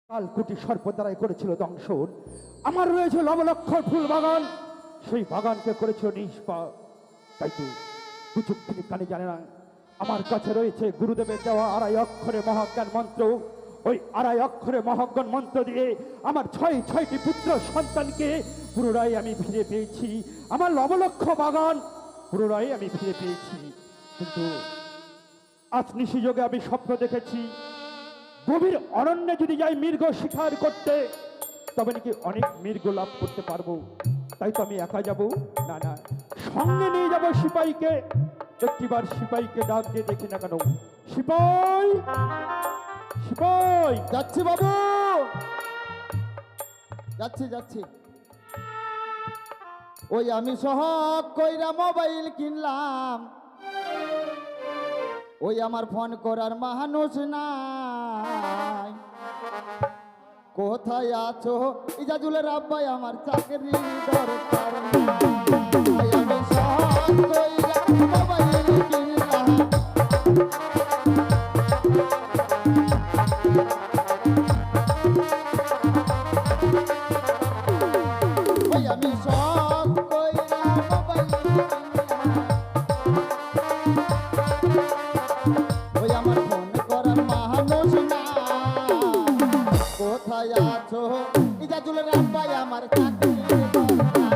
কালকুটি সর্প দ্বারাই করেছিল দংশন। আমার রয়েছে লবলক্ষর ফুল বাগান, সেই বাগানকে করেছিল নিষ্পাপ। তাই তো দু চোখ তিনি কানে জানে না, আমার কাছে রয়েছে গুরুদেবের দেওয়া 2.5 অক্ষরে মহাজ্ঞান মন্ত্র। ওই 2.5 অক্ষরে মহাজ্ঞান মন্ত্র দিয়ে আমার 6টি পুত্র সন্তানকে পুনরায় আমি ফিরে পেয়েছি। আমার লবলক্ষ বাগান পুনরায় আমি ফিরে পেয়েছি। কিন্তু আজ নিশিযোগে আমি স্বপ্ন দেখেছি, গভীর অরণ্যে যদি যাই মৃগ শিকার করতে, তবে নাকি অনেক মৃগ লাভ করতে পারবো। তাই তো আমি একা যাব না, না, সঙ্গে নিয়ে যাব সিপাহীকে। একটিবার সিপাহীকে ডাক দিয়ে দেখি না কেন। সিপাই, সিপাই! যাচ্ছি বাবু, যাচ্ছি যাচ্ছি। ওই আমি সহ কইরা মোবাইল কিনলাম, ওই আমার ফোন করার মানুষ নাই। কোথায় আছো ইজাজুলের আব্বাই, আমার চাকরি দরকার নাই। ওই আমি সহ কইরা মোবাইল কিনলাম, ওই আমি সব কইরা মোবাইল কিনলাম, ওই আমার ফোন করার মানুষ না। কোথায় আছো ইজাজুলের আব্বাই, আমার চাকরি দরকার নাই।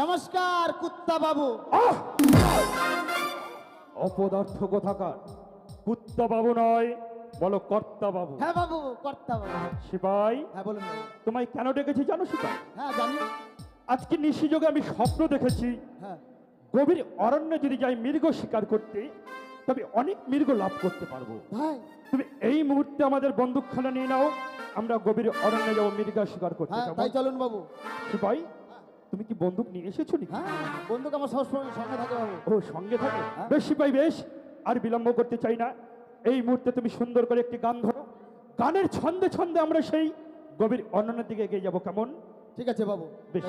নমস্কার কুত্তা বাবু। অপদার্থ কোথাকার! কুত্তা বাবু নয়, বলো কর্তা বাবু। হ্যাঁ বাবু, কর্তা বাবু। সিপাই, হ্যাঁ বলুন বাবু। তোমায় কেন ডেকেছি জানো সিপাই? হ্যাঁ জানি। আজকে নিশিযোগে আমি স্বপ্ন দেখেছি, হ্যাঁ গভীর অরণ্যে যদি যাই মৃগ শিকার করতে, তবে অনেক মৃগ লাভ করতে পারবো। ভাই, তুমি এই মুহূর্তে আমাদের বন্দুকখানা নিয়ে নাও, আমরা গভীর অরণ্যে যাবো মৃগ শিকার করতে। হ্যাঁ কেমন? তাই চলুন বাবু। সিপাই, তুমি কি বন্দুক নিয়ে এসেছো নাকি? হ্যাঁ বন্ধুকে আমার সবসময় সঙ্গে থাকে বাবু। ও, সঙ্গে থাকে? হ্যাঁ। বেশ সিপাই, বেশ, আর বিলম্ব করতে চাই না। এই মুহূর্তে তুমি সুন্দর করে একটি গান ধরো, গানের ছন্দে ছন্দে আমরা সেই গভীর অরণ্যের দিকে এগিয়ে যাবো। কেমন? ঠিক আছে বাবু। বেশ।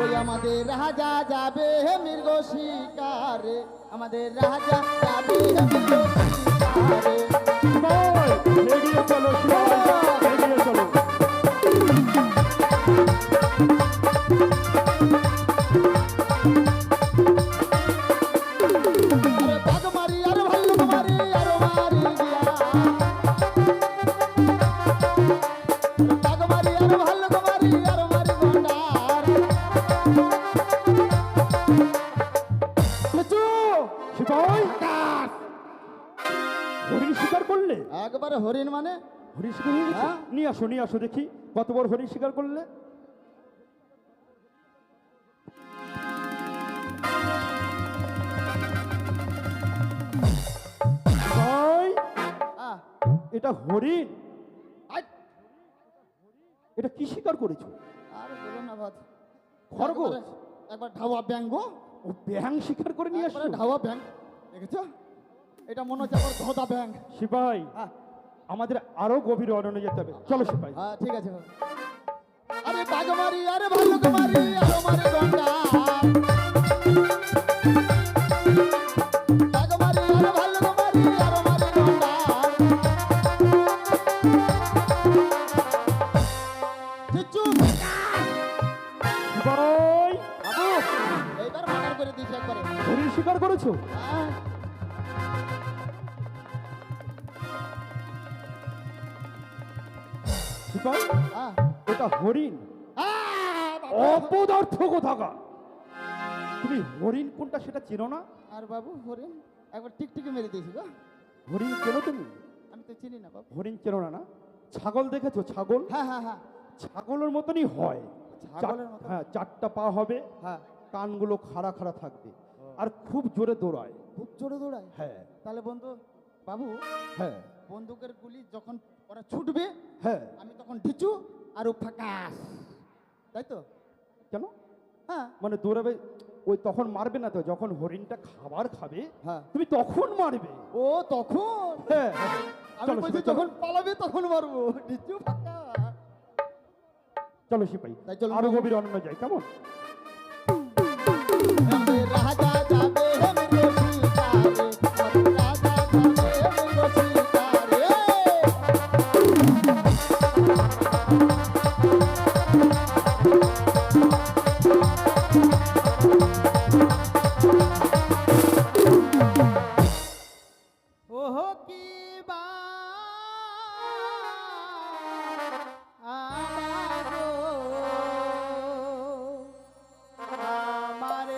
ওই আমাদের রাজা যাবে মৃগ শিকারে, আমাদের রাজা যাবে মৃগ শিকারে। সিপাই, এগিয়ে চলো সিপাই, এগিয়ে চলো। আরে বাঘ মারি আর ভাল্লুক মারি আর মারি গিয়া, বাঘ মারি আর ভাল্লুক মারি আর মারি গন্ডার। লিচু! সিপাই, হরিণ শিকার করলে? একবারে হরিণ মানে? হরিণ শিকার হয়ে গেছে? হ্যাঁ। নিয়ে আসো, নিয়ে আসো দেখি কত বড় হরিণ শিকার করলে। সিপাই, আহ, এটা হরিণ? আই, এটা কি শিকার করেছো? আর বলুন না বাদ। খরগোশ? একবার ধাওয়া ব্যাঙ্গ, ও, ব্যাং শিকার করে নিয়ে আসো? একবারে ধাওয়া ব্যাঙ্গ। দেখেছো? এটা মনে হচ্ছে আমার ধোদা ব্যাঙ্গ। সিপাই, হ্যাঁ আমাদের আরো গভীর অরণ্যে যেতে হবে, চলো সিপাই। হ্যাঁ ঠিক আছে বাবু। আরে বাঘ মারি আরে ভাল্লুক মারি আর মারি গন্ডার, বাঘ মারি আরে ভাল্লুক মারি আর মারি গন্ডার। চুপ সিপাই, বাবু, এইবার মার্ডার করে দিয়েছি একবারে। হরিণ শিকার করেছো? হ্যাঁ, সিপাই, হ্যাঁ। এটা হরিণ। বাবু। অপদার্থ কোথাকার! তুমি হরিণ কোনটা সেটা চেনো না? আর বাবু হরিণ একবার টিকটিকি মেরে দিয়েছি গো। হরিণ চেনো তুমি? আমি তো চিনি না বাবু। হরিণ চেনো না? না, ছাগল দেখেছো? ছাগল হ্যাঁ হ্যাঁ হ্যাঁ ছাগলের মতনই হয়। ছাগলের মতো? হ্যাঁ, 4টা পা হবে, হ্যাঁ। কানগুলো খাড়া খাড়া থাকবে, আর খুব জোরে দৌড়ায়। খুব জোরে দৌড়ায়? হ্যাঁ তাহলে বন্ধু বাবু, হ্যাঁ বন্দুকের গুলি যখন ওরা ছুটবে, হ্যাঁ। আমি তখন ঢিচু আর ও ফাঁকাস, তাই তো? কেন? হ্যাঁ মানে দৌড়াবে ওই তখন মারবে না তো, যখন হরিণটা খাবার খাবে হ্যাঁ। তুমি তখন মারবে। ও তখন হ্যাঁ হ্যাঁ। আমি চলো বলছি সিপাই, চলো। যখন পালাবে তখন মারবো। নিচু ফাঁকা। চলো সিপাই, তাই চলুন আরো বাবু। গভীর অন্য যাই, কেমন? রাজা যাবে হেমরো শিকারে, রাজা যাবে হেমরো শিকারে। ওহো কি বা আমারো আমার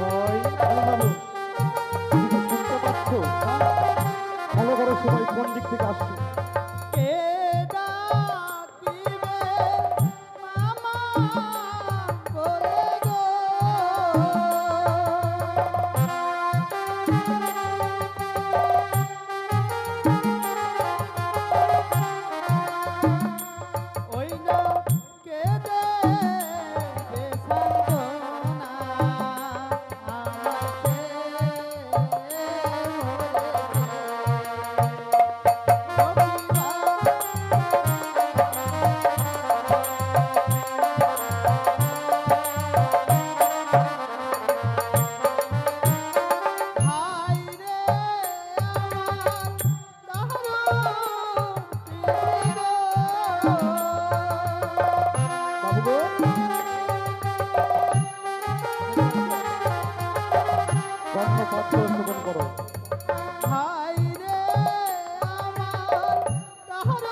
ভাই, ভালো, তুমি কি শুনতে পাচ্ছ? ভালো করো সবাই, কোন দিক থেকে আসছে? ওই না কেঁদে যে সান্ত্বনা আমাকে হায় রে আমার বাবু গো, কর্ণপাত্র শ্রবণ করো। হায় রে আমার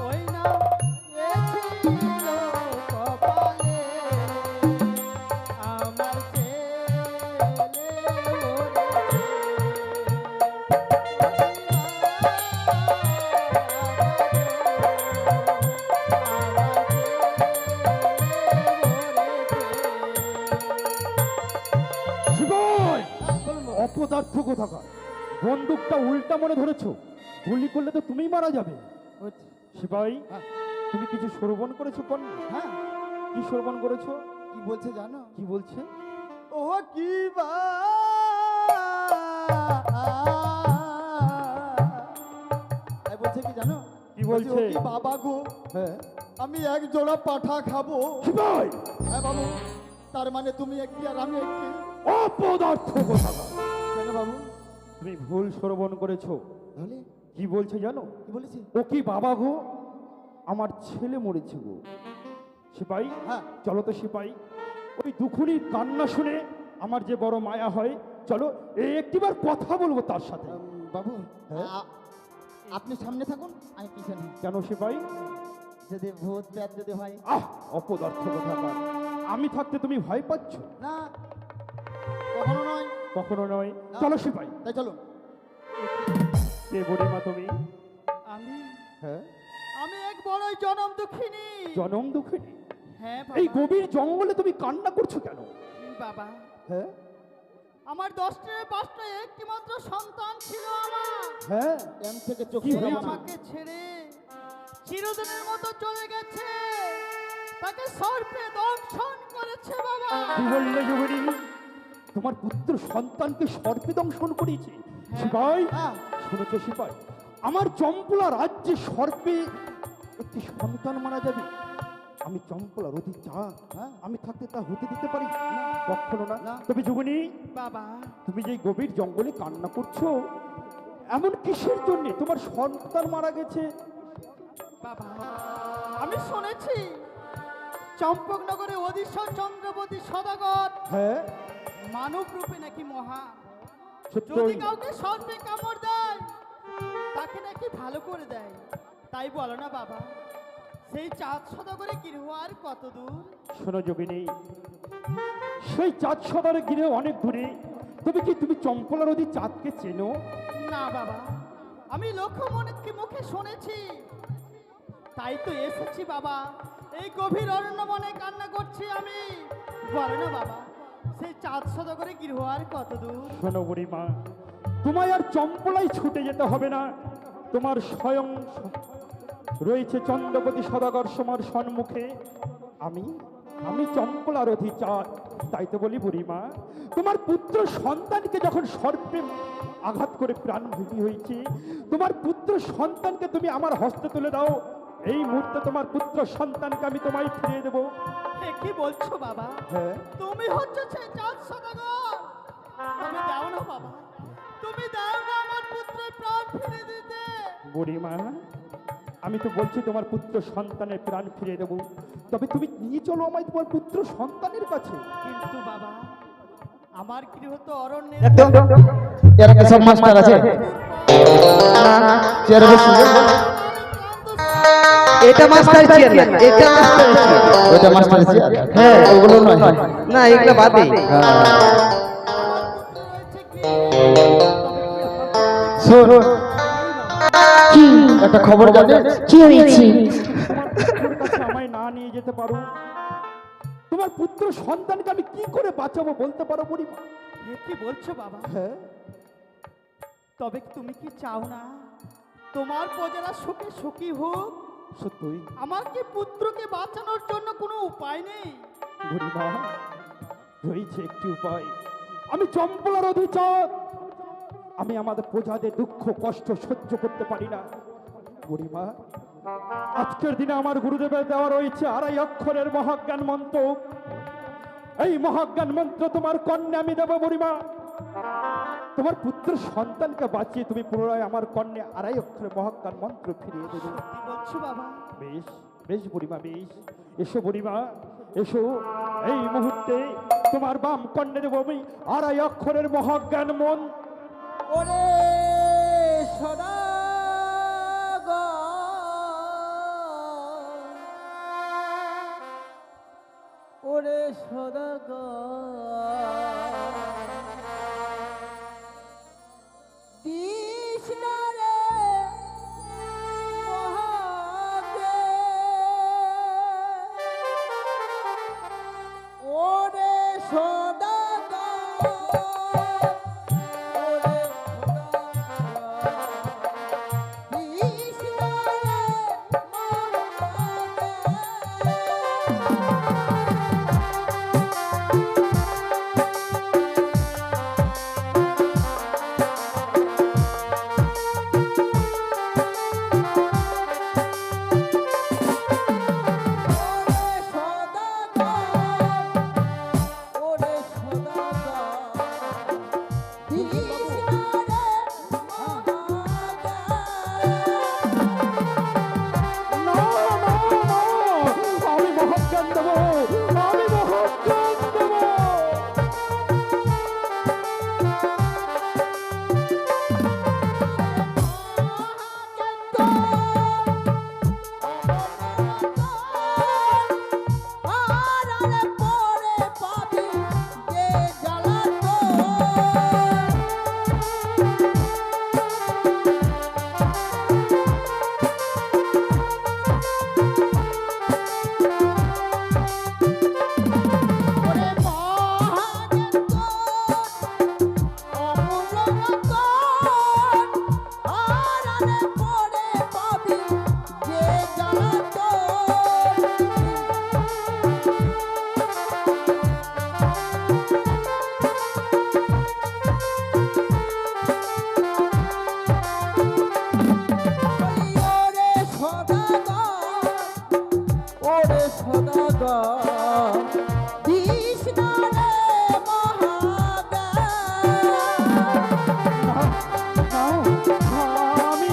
ওই না ছিল কপালে আমার ছেলে শিবাই, অপদার্থ কোথাকার, বন্দুকটা উল্টা মনে ধরেছো, গুলি করলে তো তুমিই মারা যাবে। সিপাই, হ্যাঁ। তুমি কিছু শ্রবণ করেছো? কোন হ্যাঁ কি শ্রবণ করেছো? কি বলছে জানো? কি বলছে? ও কি বা এই বলছে কি জানো? কি বলছে? ও কি বাবা গো, হ্যাঁ আমি এক জোড়া পাঠা খাবো। সিপাই, হ্যাঁ বাবু, তার মানে তুমি একটি আর আমি একটি। অপদার্থ কোথাকার, কেন বাবু? তুমি ভুল শ্রবণ করেছো। তাহলে কি বলছে জানো? কি বলেছি? ও কি বাবা গো, আমার ছেলে মরেছে গো। সিপাই, হ্যাঁ। চলো তো সিপাই, ওই দুখুনির কান্না শুনে আমার যে বড় মায়া হয়, চলো এই একটিবার কথা বলবো তার সাথে। বাবু হ্যাঁ? আপনি সামনে থাকুন, আমি পিছনে। কেন সিপাই? যদি ভূত প্রেত যদি হয়। আহ, অপদার্থ কোথাকার, আমি থাকতে তুমি ভয় পাচ্ছ? না, কখনো নয়। কখনো নয়। না। চলো সিপাই। তাই চলো। কে বুড়িমা তুমি? আমি হ্যাঁ, আমি এক বড়ই জনম দুঃখিনী। জনম দুঃখিনী। হ্যাঁ এই বাবা। গভীর জঙ্গলে তুমি কান্না করছো কেন? বাবা, হ্যাঁ আমার 10টা 5টা একটি মাত্র সন্তান ছিল আমার। হ্যাঁ, এম থেকে চোখ কি সরে হয়েছে? আমাকে ছেড়ে চিরদিনের মতো চলে গেছে। তাকে সর্পে দংশন করেছে বাবা। কি বললে যোগিনী? তোমার পুত্র সন্তানকে সর্পে দংশন করেছে? সিপাই, হ্যাঁ। শুনেছো সিপাই, আমার চম্পলা রাজ্যে সর্পে একটি সন্তান মারা যাবে? আমি চম্পলার অধিক চা, হ্যাঁ। আমি থাকতে তা হতে দিতে পারি কখনো না। না। তবে যোগিনী, বাবা, তুমি যে গভীর জঙ্গলে কান্না করছো, এমন কিসের জন্য? তোমার সন্তান মারা গেছে। বাবা, আমি শুনেছি চম্পকনগরে অধীশ্বর চন্দ্রবতী সদাগর হ্যাঁ, মানব রূপে নাকি মহা সত্যই যদি কাউকে সর্পে কামড় দেয় তাকে নাকি ভালো করে দেয়, তাই বলো না বাবা? সেই চাঁদ সদাগরে গৃহ আর কত দূর? শোনো যোগিনী, সেই চাঁদ সদারে গিরে অনেক দূরে। তুমি চম্পলা নদী চাঁদকে চেনো? না বাবা, আমি লক্ষ্য মনে মুখে শুনেছি, তাই তো এসেছি বাবা। এই গভীর অরণ্য মনে কান্না করছি আমি। বলো না বাবা, সেই চাঁদ সদাগরে গৃহ আর কত দূর? শোনো বুড়িমা, তোমায় আর চম্পলাই ছুটে যেতে হবে না। তোমার স্বয়ং রয়েছে চন্দ্রপতি সদাগর সমার সম্মুখে। আমি চম্পলার অধিচাঁদ। তাই তো বলি বুড়িমা, তোমার পুত্র সন্তানকে যখন সর্পে আঘাত করে প্রাণঘাতী হয়েছে, তোমার পুত্র সন্তানকে তুমি আমার হস্তে তুলে দাও। এই মুহূর্তে তোমার পুত্র সন্তানকে আমি তোমায় ফিরিয়ে দেবো। এ কি বলছো বাবা? হ্যাঁ, তুমি হচ্ছে সেই চাঁদ সদাগর। তুমি দাও না বাবা, তুমি দাও না আমার পুত্রের প্রাণ ফিরে দিতে। বুড়িমা, আমি তো বলছি তোমার পুত্র সন্তানের প্রাণ ফিরিয়ে দেবো, তবে তুমি নিয়ে চলো আমায় তোমার পুত্র সন্তানের কাছে। কিন্তু বাবা, আমার গৃহ তো অরণ্যের এর কাছে সব মাস্টার আছে, চেয়ারে বসুন। এটা মাস্টার চেয়ার না, এটা মাস্টার চেয়ার। ওইটা মাস্টার চেয়ার, হ্যাঁ, ওগুলো নয়। না এগুলো বাদে। শোন, একটা খবর জানিস? কি হয়েছে? তোমার কাছে আমায় না নিয়ে যেতে পারো? তোমার পুত্র সন্তানকে আমি কি করে বাঁচাবো বলতে পারো বুড়িমা? এ কি বলছো বাবা? হ্যাঁ, তবে তুমি কি চাও না তোমার প্রজারা সুখে সুখী হোক? সত্যই আমার কি পুত্রকে বাঁচানোর জন্য কোনো উপায় নেই? বুড়িমা, রয়েছে একটি উপায়। আমি চম্পলার অধিচাঁদ। আমি আমাদের প্রজাদের দুঃখ কষ্ট সহ্য করতে পারি না বুড়িমা। আজকের দিনে আমার গুরুদেবের দেওয়া রয়েছে 2.5 অক্ষরের মহাজ্ঞান মন্ত্র। এই মহাজ্ঞান মন্ত্র তোমার কন্যা আমি দেবো বুড়িমা। তোমার পুত্র সন্তানকে বাঁচিয়ে তুমি পুনরায় আমার কন্যা 2.5 অক্ষরের মহাজ্ঞান মন্ত্র ফিরিয়ে দেবে। কি বলছো বাবা? বেশ বেশ বুড়িমা, বেশ। এসো বুড়িমা, এসো। এই মুহূর্তে তোমার বাম কন্যা দেবো আমি 2.5 অক্ষরের মহাজ্ঞান মন্ত্র। ওরে সদাগর, ওরে সদাগর, কৃষ্ণরে মহাজ্ঞে, ওরে সদাগর, ওরে আমি মহাজ্ঞান দেবো, আমি মহাজ্ঞান দেবো।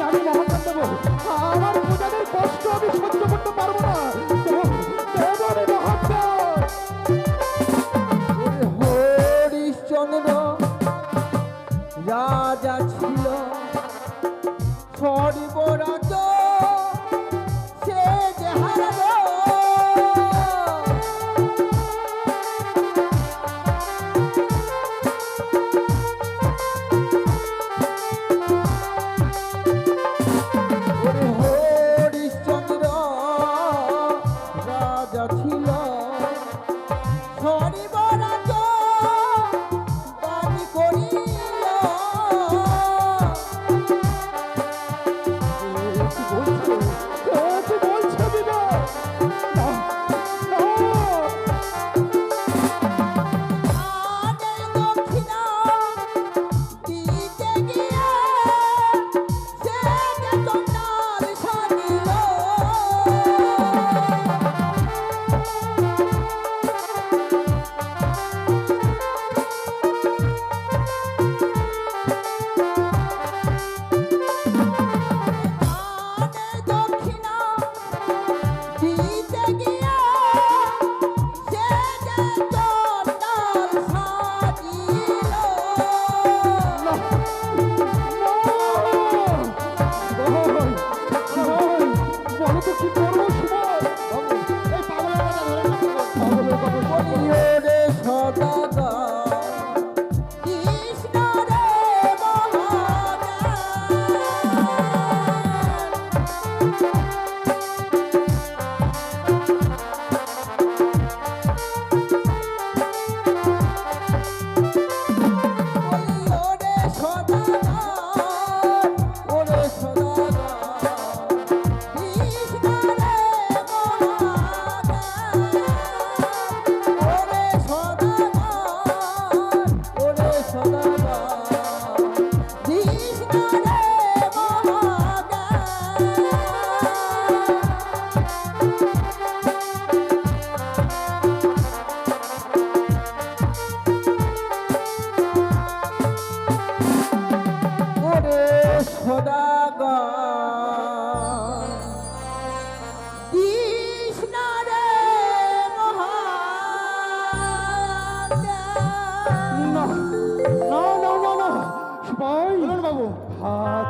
আমি মহাজ্ঞান দেবো। আমার প্রজাদের কষ্ট আমি সহ্য করতে পারবো না। দেবো আমি মহাজ্ঞান। হরিশ্চন্দ্র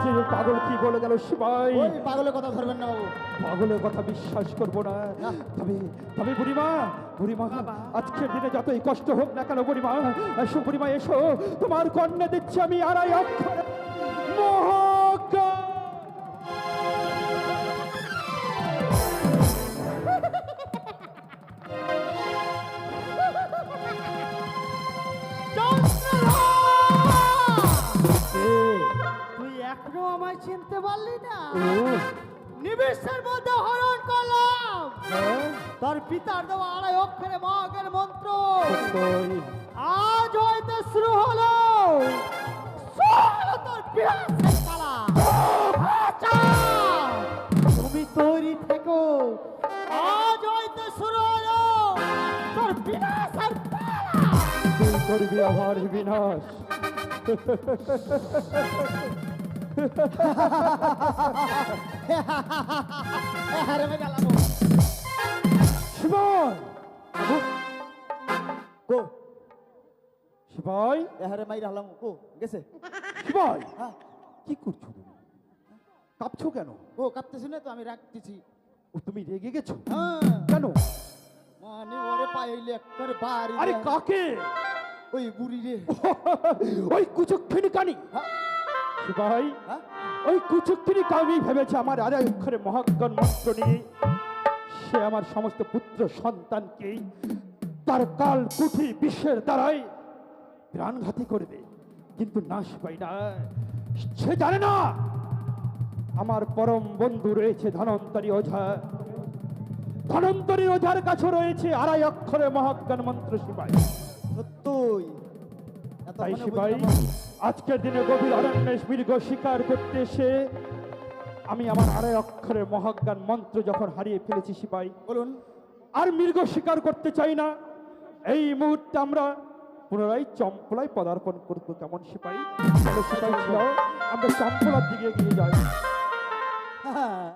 যে পাগল কি বলে গেল সিপাই, ওই পাগলের কথা ধরবেন না বাবু। পাগলের কথা বিশ্বাস করবো না। তবে তবে বুড়িমা, বুড়িমা আজকের দিনে যতই কষ্ট হোক না কেন বুড়িমা, এসো বুড়িমা এসো, তোমার কন্যা দিচ্ছি আমি 2.5 অক্ষর মহাজ্ঞান। তুই এখনো আমায় চিনতে পারলি না? ও, নিমেষের মধ্যে হরণ করলাম হ্যাঁ, তোর পিতার দেওয়া 2.5 অক্ষরে মহাজ্ঞান মন্ত্র। সত্যই। আজ হয়তো শুরু হলো তোর বিনাশের পালা। আচ্ছা, তুমি তৈরি থেকো, আজ হয়তো শুরু হলো তোর বিনাশের পালা। তুই করবি আমার বিনাশ। আরে ভাই গেলাম শিবাই, কো, শিবাই, আরে মাইরা হলাম কো গেছে। শিবাই, হ্যাঁ, কি করছো তুমি? কাঁপছো কেন? ও কাঁপতেছি না তো, আমি রাখতেছি। ও, তুমি রেগে গেছো হ্যাঁ, কেন? মানে ওরে পাইলে একবার বাড়ি আরে দেয়। কাকে? ওই বুড়ি রে। ওই কুচক্ষিনী কানি। হ্যাঁ, শিবাই, হ্যাঁ, ওই কুচক্ষিনী কামি ভেবেছে আমার 2.5 অক্ষরে মহাজ্ঞান মন্ত্র নিয়ে সে আমার সমস্ত পুত্র সন্তানকে তার কাল কুঠি বিষের দ্বারাই প্রাণঘাতী করবে। কিন্তু না শিবাই না, সে জানে না আমার পরম বন্ধু রয়েছে ধনন্তরী ওঝা। ধনন্তরী ওঝার কাছে রয়েছে 2.5 অক্ষরে মহাজ্ঞান মন্ত্র শিবাই। সত্যই। এত তাই মনে শিবাই, বুঝলাম না। আজকের দিনে গভীর অরণ্যে মৃগ শিকার করতে এসে আমি আমার 2.5 অক্ষরের মহাজ্ঞান মন্ত্র যখন হারিয়ে ফেলেছি শিবাই, বলুন। আর মৃগ শিকার করতে চাই না। এই মুহূর্তে আমরা পুনরায় চম্পলায় পদার্পণ করবো, কেমন শিপাই? চলো শিপাই, চলো, আমরা চম্পলার দিকে এগিয়ে যাই। হ্যাঁ।